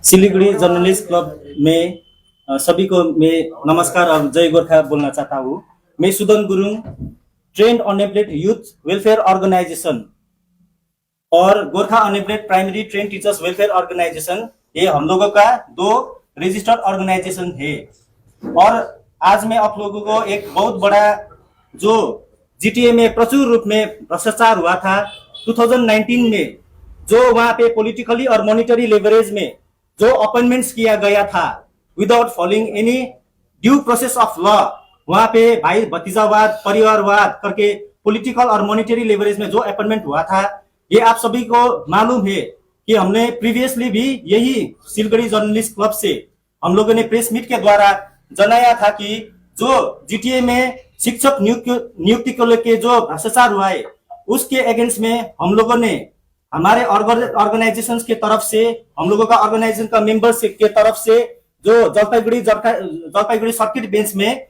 Siliguri journalist club में सभी को मैं नमस्कार और जय गोरखा बोलना चाहता हूँ। मैं Sudan Gurung, trained unemployed youth welfare organisation और Gorkha unemployed primary train teachers welfare organisation, ये हम लोगों का दो रजिस्टर्ड ऑर्गेनाइजेशन है। और आज मैं आप लोगों को एक बहुत बड़ा जो जीटीए में प्रचुर रूप में भ्रष्टाचार हुआ था 2019 में, जो वहां पे पॉलिटिकली और मॉनिटरी लेवरेज में जो अपॉइंटमेंट्स किया गया था without following any due process of law, वहां पे भाई भतीजावाद परिवारवाद करके पॉलिटिकल और मॉनिटरी लेवरेज में जो अपॉइंटमेंट हुआ था, ये आप सभी को मालूम है कि हमने प्रीवियसली भी यही सिलगढ़ी जर्नलिस्ट क्लब से हम लोगों ने प्रेस मीट के द्वारा जनाया था कि जो जीटीए में शिक्षक नियुक्ति को लेकर जो भ्रष्टाचार हुआ है उसके अगेंस्ट में हम लोगों ने हमारे ऑर्गेनाइजेशन के तरफ से, हम लोगों का ऑर्गेनाइजेशन का मेंबर्स के तरफ से जो जलपाईगुड़ी सर्किट बेंच में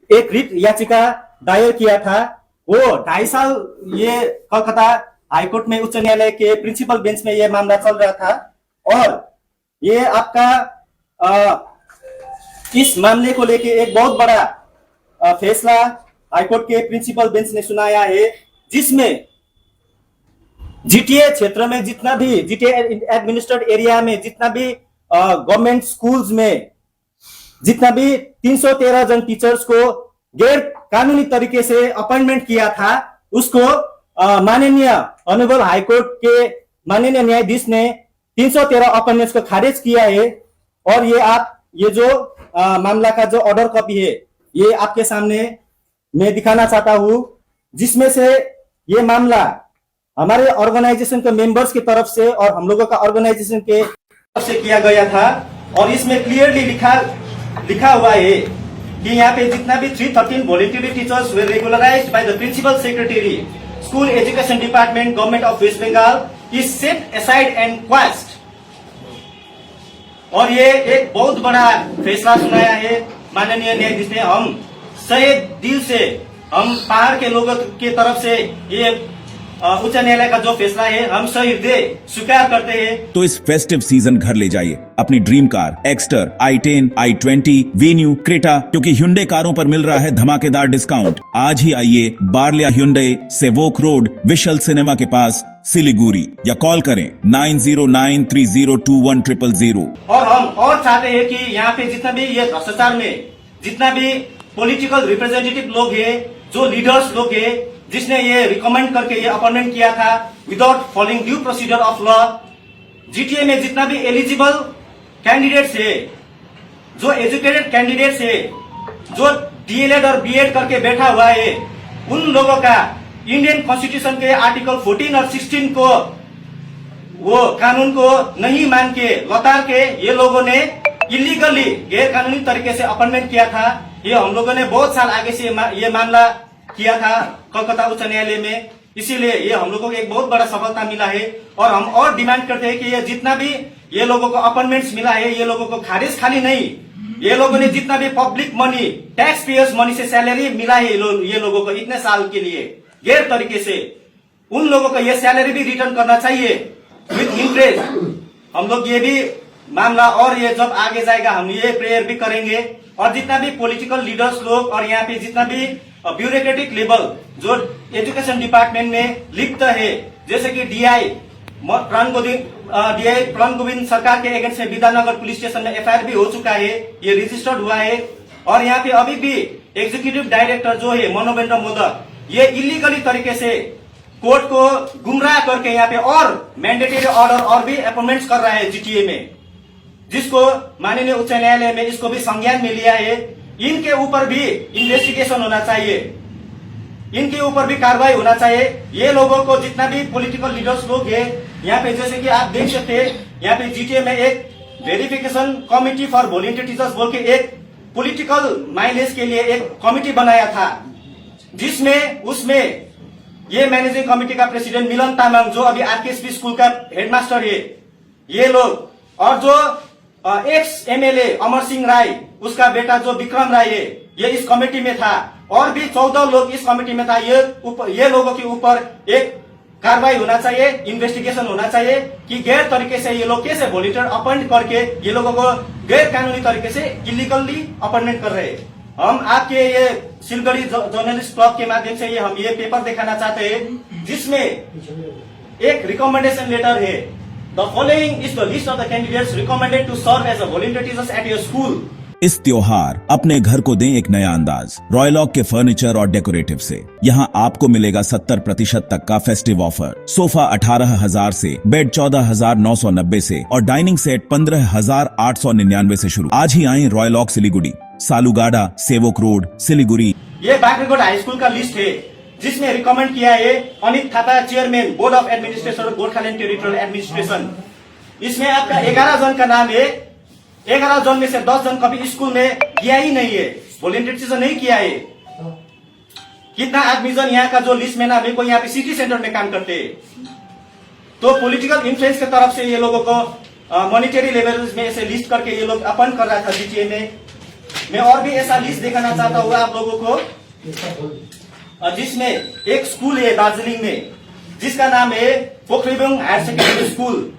एक रिट याचिका दायर किया था। वो 2.5 साल ये कलकत्ता हाईकोर्ट में उच्च न्यायालय के प्रिंसिपल बेंच में ये मामला चल रहा था और ये आपका इस मामले को लेके एक बहुत बड़ा फैसला हाईकोर्ट के प्रिंसिपल बेंच ने सुनाया है, जिसमें जीटीए क्षेत्र में जितना भी जीटीए एडमिनिस्ट्रेटेड एरिया में जितना भी गवर्नमेंट स्कूल्स में जितना भी 313 जन टीचर्स को गैर कानूनी तरीके से अपॉइंटमेंट किया था, उसको माननीय ऑनरेबल हाईकोर्ट के माननीय न्यायाधीश ने 313 अपॉइंटमेंट्स को खारिज किया है। और ये जो मामला का जो ऑर्डर कॉपी है ये आपके सामने मैं दिखाना चाहता हूं, जिसमें से ये मामला हमारे ऑर्गेनाइजेशन के मेंबर्स की तरफ से और हम लोगों का ऑर्गेनाइजेशन के तरफ से किया गया था। और इसमें क्लियरली लिखा हुआ है कि यहाँ पे जितना भी 313 वॉलंटरी टीचर्स वे regularised by the principal secretary school education department government of West Bengal is set aside and quashed. और ये एक बहुत बड़ा फैसला सुनाया है माननीय न्यायाधीश ने। हम सही दिल से, हम पहाड़ के लोगों की तरफ से ये उच्च न्यायालय का जो फैसला है हम सही हृदय स्वीकार करते हैं। तो इस फेस्टिव सीजन घर ले जाइए अपनी dream car Exter, i10, i20, venue, Creta, क्योंकि Hyundai कारों पर मिल रहा है धमाकेदार डिस्काउंट। आज ही आइए बार्लिया Hyundai, Sevoke road, we shall cinema के पास, सिलीगुड़ी, या कॉल करें 9093021000। और हम और चाहते हैं कि यहाँ पे जितना भी ये भ्रष्टाचार में जितना भी पॉलिटिकल रिप्रेजेंटेटिव लोग है, जो लीडर्स लोग है, जिसने ये रिकमेंड करके ये अपॉइंटमेंट किया था without following due procedure of law, GTA में जितना भी एलिजिबल कैंडिडेट्स है, जो एजुकेटेड कैंडिडेट्स है, जो डीएलएड और बीएड करके बैठा हुआ है, उन लोगों का इंडियन कॉन्स्टिट्यूशन के आर्टिकल 14 और 16 को वो कानून को नहीं मान के लतार के ये लोगों ने इलीगली गैर कानूनी तरीके से अपॉइंटमेंट किया था। ये हम लोगों ने बहुत साल आगे से ये मामला किया था कोलकाता उच्च न्यायालय में, इसीलिए ये हम लोगों को एक बहुत बड़ा सफलता मिला है। और हम और डिमांड करते हैं कि ये जितना भी ये लोगों को अपॉइंटमेंट्स मिला है, ये लोगों को खारिज खाली नहीं, ये लोगों ने जितना भी public money, tax payers money से सैलरी मिला है ये लोगों को इतने साल के लिए गैर तरीके से, उन लोगों को ये सैलरी भी रिटर्न करना चाहिए विथ इंटरेस्ट। हम लोग ये भी मामला और ये जब आगे जाएगा हम ये प्रेयर भी करेंगे। और जितना भी पॉलिटिकल लीडर्स लोग और यहाँ पे जितना भी ब्यूरोक्रेटिक लेवल जो एजुकेशन डिपार्टमेंट में लिप्त है, जैसे कि डीआई प्राण गोविंद सरकार के अगेंस्ट में विद्यानगर पुलिस स्टेशन में एफआईआर भी हो चुका है, ये रजिस्टर्ड हुआ है। और यहाँ पे अभी भी एग्जीक्यूटिव डायरेक्टर जो है मनोवेंद्र मोदक, ये इलीगली तरीके से कोर्ट को गुमराह करके यहाँ पे और मैंडेटरी ऑर्डर और भी अपॉइंटमेंट्स कर रहा है जीटीए में, जिसको माननीय उच्च न्यायालय में इसको भी संज्ञान में लिया है। इनके ऊपर भी इन्वेस्टिगेशन होना चाहिए, इनके ऊपर भी कार्रवाई होना चाहिए। ये लोगों को जितना भी पॉलिटिकल लीडर्स लोग हैं यहाँ पे, जैसे कि आप देख सकते हैं यहाँ पे जीटीए में एक verification committee for voluntary teachers बोल के एक पॉलिटिकल माइलेज के लिए एक कमिटी बनाया था, जिसमें उसमें ये मैनेजिंग कमिटी का प्रेसिडेंट मिलन तामाङ, जो अभी आरकेएसपी स्कूल का हेडमास्टर है, ये लोग, और जो एक्स एमएलए अमर सिंह राय, उसका बेटा जो विक्रम राय है, ये इस कमेटी में था। और भी 14 लोग इस कमेटी में था। ये लोगों के ऊपर एक कार्रवाई होना चाहिए, इन्वेस्टिगेशन होना चाहिए कि गैर तरीके से ये लोग कैसे वॉलंटियर अपॉइंट करके ये लोगों को गैर कानूनी तरीके से इलीगली अपॉइंटमेंट कर रहे हैं। हम आपके ये सिलगढ़ी जर्नलिस्ट क्लब के माध्यम से हम ये पेपर दिखाना चाहते हैं जिसमें एक रिकमेंडेशन लेटर है। The following is the list of the candidates recommended to serve as a volunteer teachers at your school. इस त्योहार अपने घर को दें एक नया अंदाज रॉयलॉक के फर्नीचर और डेकोरेटिव से। यहाँ आपको मिलेगा 70% तक का फेस्टिव ऑफर। सोफा 18,000 से, बेड 14,990 से और डाइनिंग सेट 15,899 से शुरू। आज ही आए रॉयलॉक सिलीगुड़ी, सालुगाडा, सेवोक रोड, सिलीगुड़ी। ये बागरकोट हाई स्कूल का लिस्ट है जिसमें रिकमेंड किया है Anit Thapa, chairman board of administration Gorkhaland territorial administration. इसमें आपका 11 जन का नाम है। 11 जन में से 10 जन कभी स्कूल में गया ही नहीं है, वॉलंटियर टीचर नहीं किया है। कितना आदमी जन यहाँ का जो लिस्ट में नाम है कोई यहाँ पे सिटी सेंटर में काम करते हैं। तो पॉलिटिकल इन्फ्लुएंस की तरफ से ये लोगों को मॉनिटरी लेवल में ऐसे लिस्ट करके ये लोग अपॉइंट कर रहा था जीटीए में। मैं और भी ऐसा लिस्ट दिखाना चाहता हूँ आप लोगों को जिसमें एक स्कूल है दार्जिलिंग में जिसका नाम है पोखरीबुङ हायर सेकेंडरी स्कूल।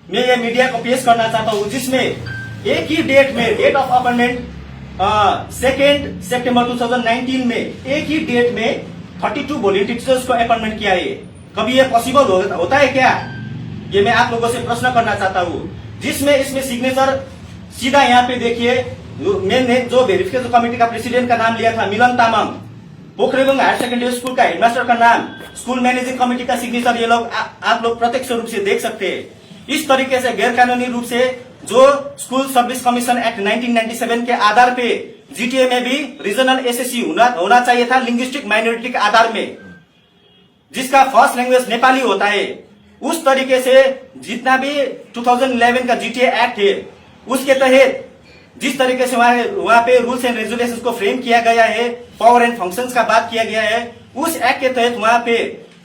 मैं ये मीडिया को पेश करना चाहता हूँ जिसमें एक ही डेट में डेट ऑफ अपॉइंटमेंट 2 सितंबर 2019 में एक ही डेट में 32 वॉलंटियर टीचर्स को अपॉइंटमेंट किया है। कभी ये पॉसिबल होता है क्या? ये मैं आप लोगों से प्रश्न करना चाहता हूँ। जिसमें इसमें सिग्नेचर सीधा यहाँ पे देखिए, मैंने जो वेरिफिकेशन कमेटी का प्रेसिडेंट का नाम लिया था मिलन तामाङ, पोखरीबुङ हायर सेकेंडरी स्कूल का हेडमास्टर का नाम, स्कूल मैनेजिंग कमेटी का सिग्नेचर ये लोग आप लोग प्रत्यक्ष रूप से देख सकते हैं। इस तरीके से गैर कानूनी रूप से जो स्कूल सर्विस कमीशन एक्ट 1997 के आधार पे जीटीए में भी रीजनल एसएससी होना चाहिए था लिंग्विस्टिक माइनॉरिटी के आधार में, जिसका फर्स्ट लैंग्वेज नेपाली होता है। उस तरीके से जितना भी 2011 का जीटीए एक्ट है उसके तहत जिस तरीके से वहां पे रूल्स एंड रेजुलेशंस को फ्रेम किया गया है, पावर एंड फंक्शंस का बात किया गया है, उस एक्ट के तहत वहां पे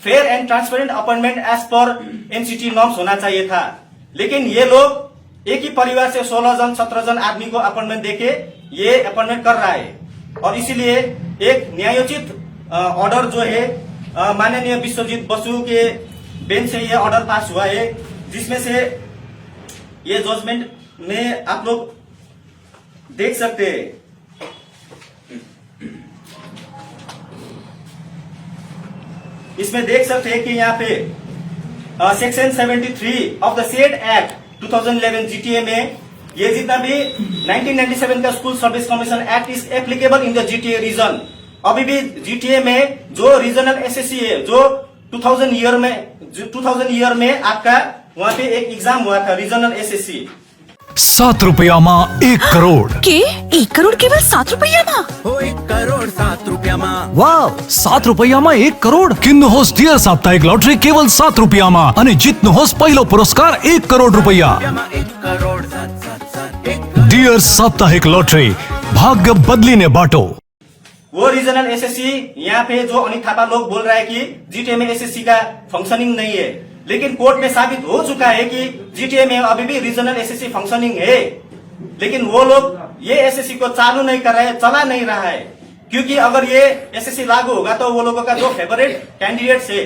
fair and transparent appointment as per NCT norms होना चाहिए था। लेकिन ये लोग एक ही परिवार से 16 जन 17 जन आदमी को अपॉइंटमेंट देके ये अपॉइंटमेंट कर रहा है। और इसीलिए एक न्यायोचित ऑर्डर जो है माननीय विश्वजीत बसु के बेंच से ये ऑर्डर पास हुआ है, जिसमें से ये जजमेंट में आप लोग देख सकते हैं। इसमें देख सकते हैं कि यहाँ पे section 73 of the said act 2011 GTA में ये जितना भी 1997 का school service commission act is applicable in the GTA region. अभी भी जीटीए में जो रीजनल एसएससी है जो 2000 ईयर में आपका वहाँ पे एक एग्जाम हुआ था रीजनल एसएससी। 7 रुपयामा 1 करोड़ के 1 करोड़ केवल 7 रुपैयामा? हो 1 करोड़ 7 रुपयामा। वाव, 7 रुपयामा 1 करोड़ किन्नुहोस् डियर साप्ताहिक लटरी केवल 7 रुपयामा अनि जित्नुहोस् पहिलो पुरस्कार 1 करोड़ रुपैयाँ। 1 करोड़ 7 डियर साप्ताहिक लटरी, भाग्य बदलिने बाटो। वो रीजनल एसएससी यहाँ पे जो अनित थापा लोग बोल रहा है कि जीटीए में एसएससी का फंक्शनिंग नहीं है, लेकिन कोर्ट में साबित हो चुका है कि जीटीए में अभी भी रीजनल एसएससी फंक्शनिंग है। लेकिन वो लोग ये एसएससी को चालू नहीं कर रहे हैं, चला नहीं रहा है, क्योंकि अगर ये एसएससी लागू होगा तो वो लोगों का जो फेवरेट कैंडिडेट्स है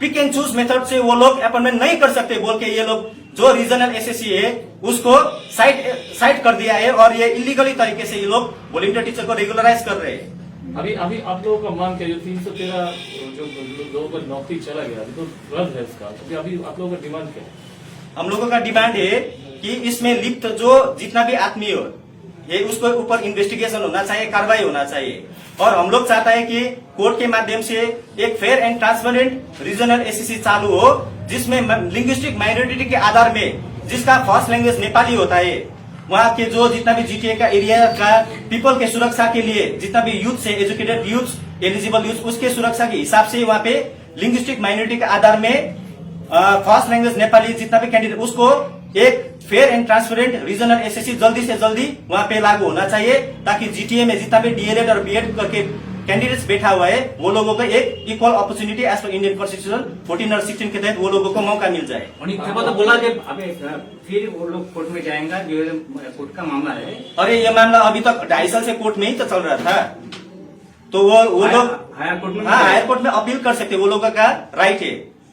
पिक एंड चूज मेथड से वो लोग अपॉइंटमेंट नहीं कर सकते बोल के ये लोग जो रीजनल एसएससी है उसको साइड कर दिया है और ये इलीगली तरीके से ये लोग वॉलंटियर टीचर को रेगुलराइज कर रहे हैं। अभी आप लोगों का मांग क्या, जो 313 जो लोगों को नौकरी चला गया अभी तो रद्द है इसका, अभी आप लोगों का डिमांड क्या है? हम लोगों का डिमांड है कि इसमें लिप्त जो जितना भी आदमी हो ये उसके ऊपर इन्वेस्टिगेशन होना चाहिए, कार्रवाई होना चाहिए। और हम लोग चाहता है कि कोर्ट के माध्यम से एक fair and transparent regional SSC चालू हो जिसमें लिंग्विस्टिक माइनॉरिटी के आधार में जिसका फर्स्ट लैंग्वेज नेपाली होता है, वहाँ के जो जितना भी जीटीए का एरिया का पीपल के सुरक्षा के लिए जितना भी यूथ से एजुकेटेड यूथ एलिजिबल यूथ उसके सुरक्षा के हिसाब से वहाँ पे लिंग्विस्टिक माइनॉरिटी के आधार में फर्स्ट लैंग्वेज नेपाली जितना भी कैंडिडेट उसको एक fair and transparent regional SSC जल्दी से जल्दी वहाँ पे लागू होना चाहिए, ताकि जीटीए में जितना भी डीएलएड और बीएड करके कैंडिडेट्स बैठा हुआ है वो लोगों को एक equal opportunity as per Indian constitution 14 और 16 के तहत वो लोगों को मौका मिल जाए। तो बोला कि अभी फिर वो लोग कोर्ट में जाएंगे, जो कोर्ट का मामला है। अरे ये मामला अभी तक 2.5 साल से कोर्ट में ही तो चल रहा था, तो वो लोग हायर कोर्ट में हाँ, हाई कोर्ट में अपील कर सकते हैं, वो लोगों का राइट है।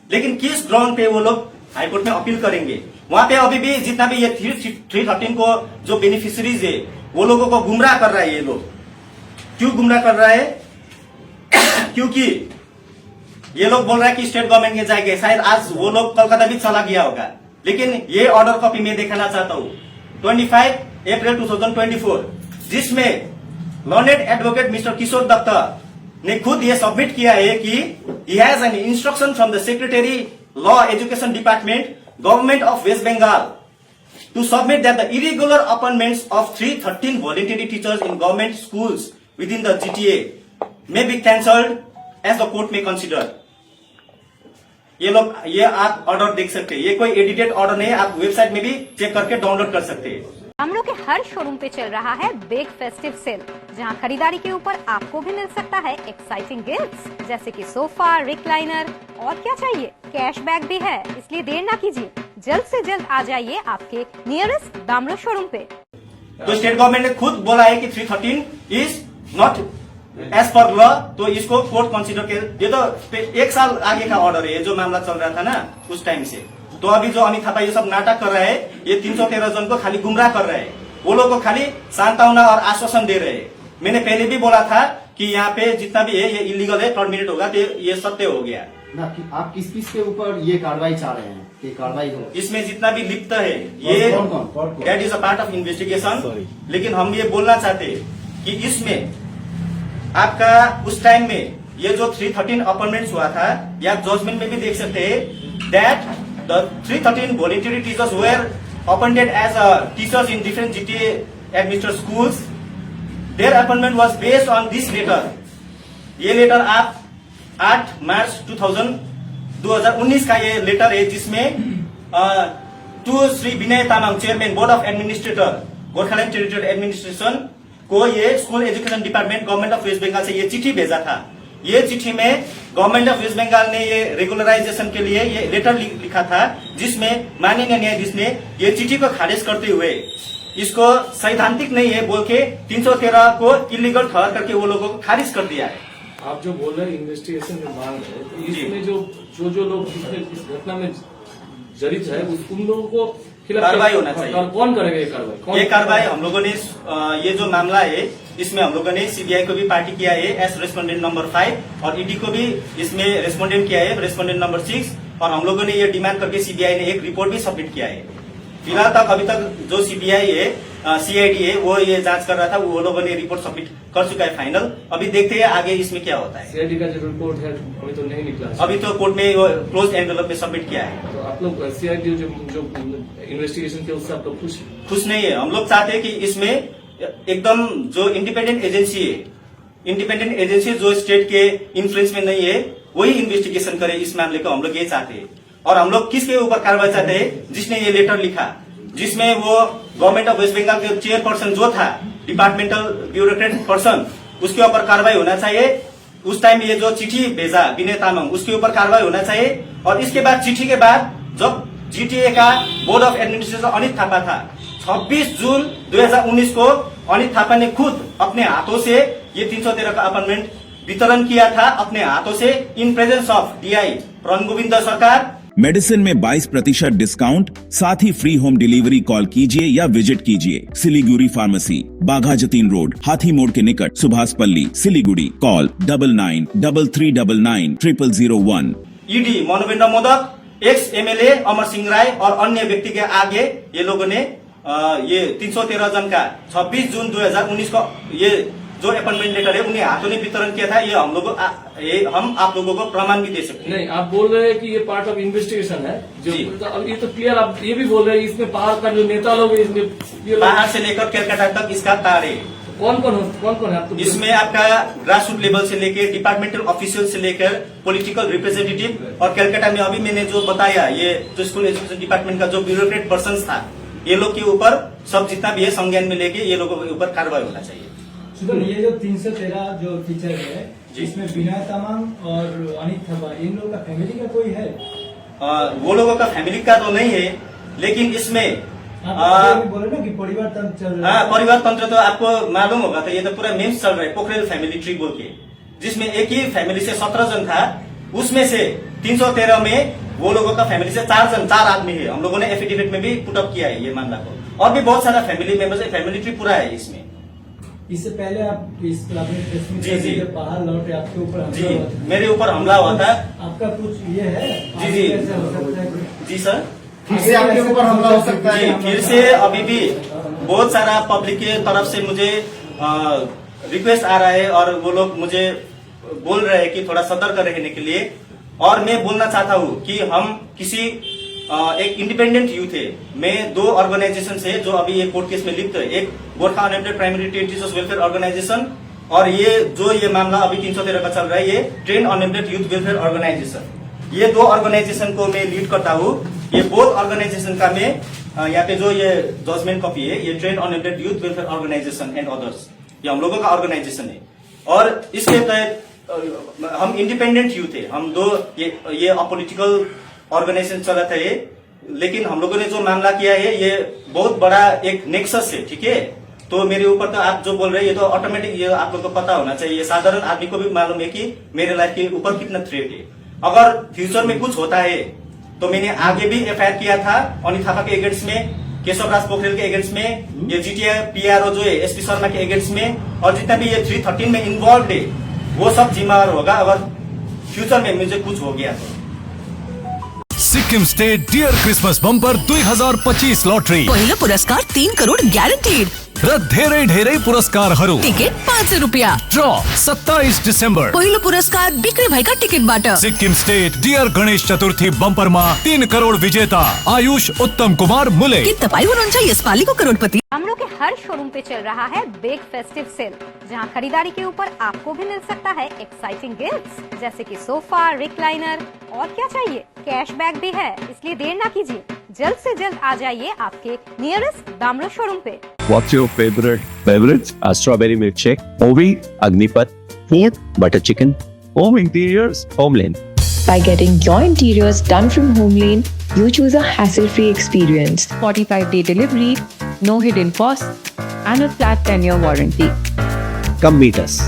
लेकिन किस ग्राउंड पे वो लोग हाई कोर्ट में अपील करेंगे? वहां पे अभी भी जितना भी ये 313 को जो बेनिफिशियरीज है वो लोगों को गुमराह कर रहा है। ये लोग क्यों गुमराह कर रहा है? क्योंकि ये लोग बोल रहा है कि स्टेट गवर्नमेंट में जाएंगे। शायद आज वो लोग कलकत्ता भी चला गया होगा, लेकिन ये ऑर्डर कॉपी में दिखाना चाहता हूँ 25 अप्रैल 2024, जिसमें लॉर्नेड एडवोकेट मिस्टर किशोर दत्त ने खुद ये सबमिट किया है कि he has an instruction from the Secretary Law Education Department, Government of West Bengal, to submit that the irregular appointments of 313 voluntary teachers in government schools within the GTA may be cancelled as the court may consider. ये आप order देख सकते हैं, ये कोई edited order नहीं है, आप वेबसाइट में भी चेक करके डाउनलोड कर सकते हैं। हम लोग के हर शोरूम पे चल रहा है बिग फेस्टिव सेल, जहां खरीदारी के ऊपर आपको भी मिल सकता है एक्साइटिंग गिफ्ट्स, जैसे कि सोफा, रिक्लाइनर और क्या चाहिए, कैशबैक भी है। इसलिए देर ना कीजिए, जल्द से जल्द आ जाइए आपके नियरेस्ट दामरो शोरूम पे। तो स्टेट गवर्नमेंट ने खुद बोला है कि 313 is not as per law, तो इसको कोर्ट कंसिडर के। ये तो 1 साल आगे का ऑर्डर है, जो मामला चल रहा था ना उस टाइम से। तो अभी जो अमित थापा ये सब नाटक कर रहा है, ये 313 जन को खाली गुमराह कर रहे हैं, वो लोग को खाली सांत्वना और आश्वासन दे रहे हैं। मैंने पहले भी बोला था कि यहाँ पे जितना भी है ये इलीगल है, टर्मिनेट होगा, तो ये सत्य हो गया ना। आप किस के ऊपर ये कार्रवाई चाह रहे हैं कि कार्रवाई हो? इसमें जितना भी लिप्त है ये that is a part of investigation. लेकिन हम ये बोलना चाहते हैं कि इसमें आपका उस टाइम में ये जो 313 अपॉइंटमेंट्स हुआ था, या जजमेंट में भी देख सकते हैं that the 313 voluntary teachers were appointed as teachers in different GTA administered schools. Their appointment was based on this letter. ये लेटर आप 8 मार्च 2019 का ये लेटर है, जिसमें to Shri Vinay Tamang, chairman board of administrator Gorkhaland territorial administration को ये school education department government of West Bengal से ये चिट्ठी भेजा था। ये चिट्ठी में गवर्नमेंट ऑफ वेस्ट बंगाल ने ये रेगुलराइजेशन के लिए ये लेटर लिखा था, जिसमें माननीय न्यायाधीश ने ये चिट्ठी को खारिज करते हुए इसको सैद्धांतिक नहीं है बोल के 313 को इलीगल ठहर करके वो लोगों को खारिज कर दिया है। आप जो बोल रहे हैं इन्वेस्टिगेशन में मांग है, तो इसमें जो लोग इस घटना में जड़ित है उन लोगों को खिलाफ कार्रवाई होना चाहिए। कौन करेगा ये कार्रवाई? ये कार्रवाई हम लोगों ने ये जो मामला है इसमें हम लोगों ने सीबीआई को भी पार्टी किया है एस रेस्पोंडेंट नंबर 5, और ईडी को भी इसमें रेस्पोंडेंट किया है रेस्पोंडेंट नंबर 6, और हम लोगों ने ये डिमांड करके सीबीआई ने एक रिपोर्ट भी सबमिट किया है। फिलहाल तक अभी तक जो सीबीआई है सीआईडी है वो ये जांच कर रहा था, वो लोगों ने रिपोर्ट सबमिट कर चुका है फाइनल। अभी देखते हैं आगे इसमें क्या होता है। सीआईडी का जो रिपोर्ट है अभी तो नहीं निकला, अभी तो कोर्ट में क्लोज एनवेलप में सबमिट किया है। तो आप लोग सीआईडी जो इन्वेस्टिगेशन के उससे आप लोग खुश नहीं है। हम लोग चाहते हैं कि इसमें एकदम जो इंडिपेंडेंट एजेंसी है, इंडिपेंडेंट एजेंसी जो स्टेट के इन्फ्लुएंस में नहीं है, वही इन्वेस्टिगेशन करे इस मामले को, हम लोग ये चाहते हैं। और हम लोग किसके ऊपर कार्रवाई चाहते हैं? जिसने ये लेटर लिखा, जिसमें वो गवर्नमेंट ऑफ वेस्ट बंगाल के चेयरपर्सन जो था, डिपार्टमेंटल ब्यूरोक्रेट पर्सन, उसके ऊपर कार्रवाई होना चाहिए। उस टाइम ये जो चिट्ठी भेजा विनय तामाङ, उसके ऊपर कार्रवाई होना चाहिए। और इसके बाद चिट्ठी के बाद जब जीटीए का board of administration Anit Thapa था, 26 जून 2019 को अनित थापा ने खुद अपने हाथों से ये 313 का अपॉइंटमेंट वितरण किया था, अपने हाथों से, in presence of DI Rangovind Sarkar. Medicine में 22% डिस्काउंट, साथ ही फ्री होम डिलीवरी। कॉल कीजिए या विजिट कीजिए सिलीगुड़ी फार्मेसी, बाघा जतीन रोड, हाथी मोड़ के निकट, Subhash Palli, Siliguri. Call 9933990001। ED Manovendra Modak, ex MLA Amar Singh Roy और अन्य व्यक्ति के आगे ये लोगों ने ये 313 जन का 26 जून 2019 को ये जो अपॉइंटमेंट लेटर है उन्हें हाथों ने वितरण किया था। ये हम आप लोगों को प्रमाण भी दे सकते हैं। नहीं, आप बोल रहे हैं कि ये पार्ट ऑफ इन्वेस्टिगेशन है जो, तो अब ये तो क्लियर आप ये भी बोल रहे हैं इसमें बाहर का जो नेता लोग है, इसमें बाहर से लेकर कलकत्ता तक इसका तार है। कौन कौन है आप? इसमें आपका ग्रास रूट लेवल से लेकर डिपार्टमेंटल ऑफिशियल से लेकर पॉलिटिकल रिप्रेजेंटेटिव, और कलकत्ता में अभी मैंने जो बताया ये जो स्कूल एजुकेशन डिपार्टमेंट का जो ब्यूरोक्रेट पर्सन था, ये लोग के ऊपर सब जितना भी है संज्ञान में लेके ये लोगों के ऊपर कार्रवाई होना चाहिए। ये जो 313 जो टीचर है, जिसमें विनय तामाङ और अनित थापा, इन लोगों का फैमिली का कोई है? वो लोगों का फैमिली का तो नहीं है, लेकिन इसमें बोले ना कि परिवार तंत्र चल रहा है। हाँ, परिवार तंत्र तो आपको मालूम होगा, तो ये तो पूरा मेम्स चल रहा है, पोखरेल फैमिली ट्री बोल के। जिसमें एक ही फैमिली से 17 जन था, उसमें से 313 में वो लोगों का फैमिली से 4 आदमी है। हम लोगों ने एफिडेविट में भी पुट अप किया है ये मामला को, और भी बहुत सारा फैमिली मेंबर्स है, फैमिली ट्री पूरा है इसमें। इससे पहले आप इस क्लब में प्रेसमीट जी, जी। जब बाहर लौटे आपके ऊपर हमला जी, हुआ था। मेरे ऊपर हमला हुआ था। आपका कुछ ये है? जी, जी। कैसे हो सकता है? जी सर, फिर से आपके ऊपर हमला हो सकता जी, है। फिर से अभी भी बहुत सारा पब्लिक के तरफ से मुझे रिक्वेस्ट आ रहा है, और वो लोग मुझे बोल रहे हैं कि थोड़ा सतर्क रहने के लिए। और मैं बोलना चाहता हूँ कि हम किसी एक इंडिपेंडेंट यूथ है। मैं 2 ऑर्गेनाइजेशन है जो अभी ये कोर्ट केस में लिप्त है, एक Gorkha unemployed primary teachers welfare organisation, और ये मामला अभी 313 का चल रहा है, ये trained unemployed youth welfare organisation. ये 2 ऑर्गेनाइजेशन को मैं लीड करता हूँ। ये बोथ ऑर्गेनाइजेशन का मैं यहाँ पे जो ये जजमेंट कॉपी है, ये trained unemployed youth welfare organisation and others, ये हम लोगों का ऑर्गेनाइजेशन है। और इसके तहत हम इंडिपेंडेंट यूथ है, हम 2 ये अपॉलिटिकल ऑर्गेनाइजेशन चलत है, लेकिन हम लोगों ने जो मामला किया है ये बहुत बड़ा एक नेक्सस है, ठीक है। तो मेरे ऊपर तो आप जो बोल रहे हैं ये तो ऑटोमेटिक, ये आप लोग को पता होना चाहिए, साधारण आदमी को भी मालूम है कि मेरे लाइफ के ऊपर कितना थ्रेट है। अगर फ्यूचर में कुछ होता है तो मैंने आगे भी एफआईआर किया था अनित थापा के अगेंस्ट में, केशव राज पोखरेल के अगेंस्ट में, ये जीटीए पीआरओ जो है एसपी शर्मा के अगेंस्ट में, और जितना भी ये 313 में इन्वॉल्व है वो सब जिम्मेवार होगा अगर फ्यूचर में मुझे कुछ हो गया तो। Sikkim state dear Christmas bumper 2025 lottery पहिलो पुरस्कार 3 करोड ग्यारेन्टेड र धेरै पुरस्कारहरू। टिकट 500 रुपियाँ। ड्र 27 डिसेम्बर। पहिलो पुरस्कार बिक्री भएका टिकटबाट। सिक्किम स्टेट डियर गणेश चतुर्थी बम्परमा 3 करोड विजेता आयुष उत्तम कुमार मुले। के तपाईँ हुनुहुन्छ यसपालिको करोडपति? हमलों के हर शोरूम पे चल रहा है बिग फेस्टिव सेल, जहां खरीदारी के ऊपर आपको भी मिल सकता है एक्साइटिंग गिफ्ट्स, जैसे कि सोफा, रिक्लाइनर, और क्या चाहिए, कैशबैक भी है। इसलिए देर ना कीजिए, जल्द से जल्द आ जाइए आपके नियरेस्ट दामरो शोरूम पे। What's your favorite beverage? A strawberry milkshake, Ovi, Agnipat, food, butter chicken, home interiors, Homeland. By getting your interiors done from Homelane, you choose a hassle-free experience. 45-day delivery, no hidden costs, and a flat 10-year warranty. Come meet us.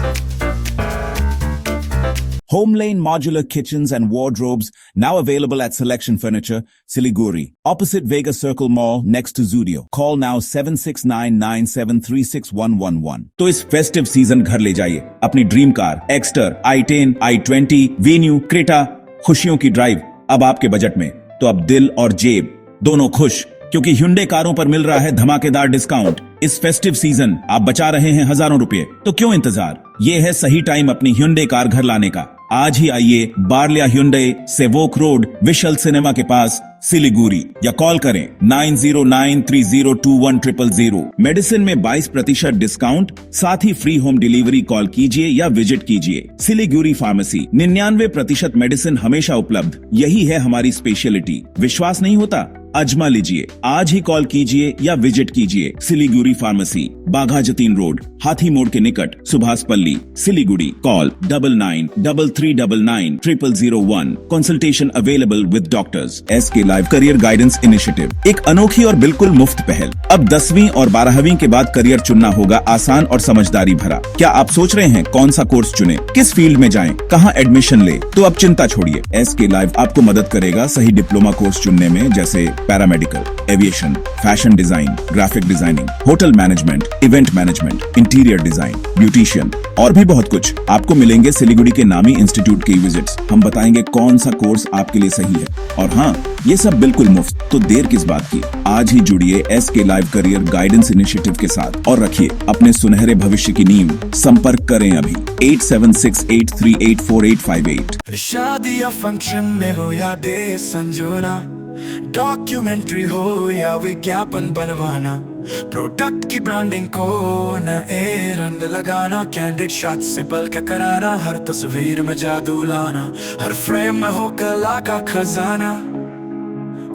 Homelane Modular Kitchens and Wardrobes now available at Selection Furniture, Siliguri, opposite Vega Circle Mall next to Zudio. Call now 7699736111. तो इस festive season घर ले जाइए अपनी dream car Exter, i10, i20, venue, Creta. खुशियों की drive अब आपके बजट में, तो अब दिल और जेब दोनों खुश, क्योंकि Hyundai कारों पर मिल रहा है धमाकेदार डिस्काउंट। इस फेस्टिव सीजन आप बचा रहे हैं हजारों रुपए, तो क्यों इंतजार? ये है सही टाइम अपनी Hyundai कार घर लाने का। आज ही आइए बारलिया Hyundai, Sevoke road, we shall cinema के पास, सिलीगुड़ी, या कॉल करें 9093021000। मेडिसिन में 22% डिस्काउंट, साथ ही फ्री होम डिलीवरी। कॉल कीजिए या विजिट कीजिए। सिलीगुड़ी फार्मेसी 99% मेडिसिन हमेशा उपलब्ध, यही है हमारी स्पेशलिटी। विश्वास नहीं होता? अजमा लीजिए, आज ही कॉल कीजिए या विजिट कीजिए। सिलीगुड़ी फार्मेसी, बाघा जतीन रोड, हाथी मोड़ के निकट, Subhash Palli, Siliguri. Call 9933990001। Consultation available with doctors. SK live career guidance initiative, एक अनोखी और बिल्कुल मुफ्त पहल। अब 10वीं और 12वीं के बाद करियर चुनना होगा आसान और समझदारी भरा। क्या आप सोच रहे हैं कौन सा कोर्स चुने, किस फील्ड में जाएं, कहां एडमिशन ले? तो अब चिंता छोड़िए, SK लाइव आपको मदद करेगा सही डिप्लोमा कोर्स चुनने में, जैसे paramedical, aviation, fashion design, graphic designing, hotel management, event management, interior design, beautician, और भी बहुत कुछ। आपको मिलेंगे सिलीगुड़ी के नामी इंस्टीट्यूट के विजिट्स। हम बताएंगे कौन सा कोर्स आपके लिए सही है, और हाँ, ये सब बिल्कुल मुफ्त। तो देर किस बात की, आज ही जुड़िए SK live career guidance initiative के साथ और रखिए अपने सुनहरे भविष्य की नींव। संपर्क करें अभी 8768384858। शादी या फंक्शन में हो या दे संजोना, डॉक्यूमेंट्री हो या विज्ञापन बनवाना, प्रोडक्ट की ब्रांडिंग को नए रंग लगाना, कैंडिड शॉट से बल्कि कराना, हर तस्वीर में जादू लाना, हर फ्रेम में हो कला का खजाना,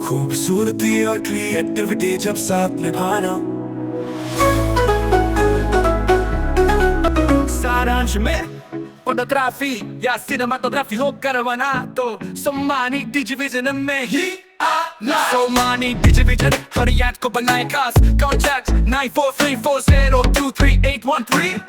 खूबसूरती और क्रिएटिविटी जब साथ निभाना। सारांश में फोटोग्राफी या सिनेमाटोग्राफी हो करवाना, तो सम्मानी डिजिविजन में ही आना। सम्मानी डिजिविजन हर याद को बनाए खास। कॉन्टैक्ट 9434023813।